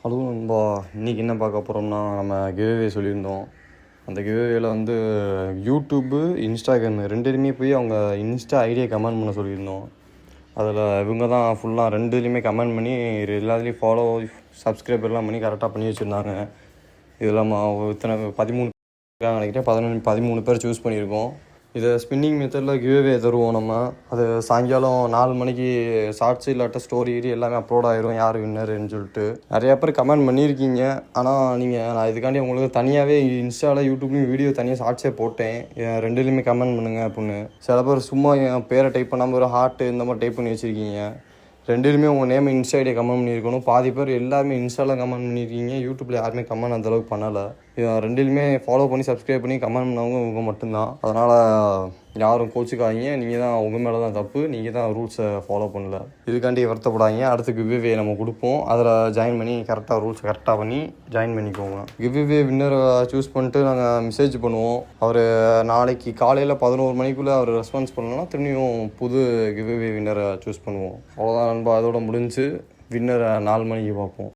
Hello நண்பா, இன்றைக்கி என்ன பார்க்க போகிறோம்னா, நம்ம கிவ்அவே சொல்லியிருந்தோம். அந்த கிவ்அவேல வந்து யூடியூப்பு, இன்ஸ்டாகிராம் ரெண்டுலேயுமே போய் அவங்க இன்ஸ்டா ஐடியை கமெண்ட் பண்ண சொல்லியிருந்தோம். அதில் இவங்க தான் ஃபுல்லாக ரெண்டுலேயுமே கமெண்ட் பண்ணி எல்லாத்துலேயும் ஃபாலோ சப்ஸ்கிரைபர்லாம் பண்ணி கரெக்டாக பண்ணி வச்சுருந்தாங்க. இது இல்லாமல் இத்தனை 13 நினைக்கிறேன் 13 பேர் சூஸ் பண்ணியிருக்கோம். இதை ஸ்பின்னிங் மெத்தடில் கிவ்அவே தருவோம் நம்ம. அது சாயங்காலம் 4 மணிக்கு ஷார்ட்ஸ் இல்லாட்ட ஸ்டோரி எல்லாமே அப்லோட் ஆகிரும் யார் வின்னருன்னு சொல்லிட்டு. நிறையா பேர் கமெண்ட் பண்ணியிருக்கீங்க. ஆனால் நான் இதுக்காண்டி உங்களுக்கு தனியாகவே இன்ஸ்டாவில் யூடியூப்லேயும் வீடியோ தனியாக ஷார்ட்ஸே போட்டேன். ரெண்டுலேயுமே கமெண்ட் பண்ணுங்கள் அப்படின்னு. சில பேர் சும்மா என் பேரை டைப் பண்ணாமல் ஒரு ஹார்ட்டு இந்த மாதிரி டைப் பண்ணி வச்சுருக்கீங்க. ரெண்டுலேயுமே உங்கள் நேம் இன்ஸ்டா ஐடியை கமெண்ட் பண்ணியிருக்கணும். பாதி பேர் எல்லாருமே இன்ஸ்டாவில் கமெண்ட் பண்ணியிருக்கீங்க. யூடியூப்பில் யாருமே கமெண்ட் அந்தளவுக்கு பண்ணலை. ரெண்டுலேயுமே ஃபாலோ பண்ணி சப்ஸ்கிரைப் பண்ணி கமெண்ட் பண்ணவங்க இவங்க மட்டும்தான். அதனால் யாரும் கோச்சிக்காதீங்க. நீங்கள் தான் உங்கள் மேலே தான் தப்பு. நீங்கள் தான் ரூல்ஸை ஃபாலோ பண்ணல. இதுக்காண்டி வருத்தப்படாதீங்க. அடுத்து கிவ்அவே நம்ம கொடுப்போம். அதில் ஜாயின் பண்ணி கரெக்டாக ரூல்ஸை கரெக்டாக பண்ணி ஜாயின் பண்ணிக்கோங்க. கிவ்அவே வின்னரை சூஸ் பண்ணிட்டு நாங்கள் மெசேஜ் பண்ணுவோம். அவர் நாளைக்கு காலையில் 11 மணிக்குள்ளே அவர் ரெஸ்பான்ஸ் பண்ணலன்னா திரும்பியும் புது கிவ்அவே வின்னரை சூஸ் பண்ணுவோம். அவ்வளோதான் நண்பா, அதோட முடிஞ்சு. வின்னரை 4 மணிக்கு பார்ப்போம்.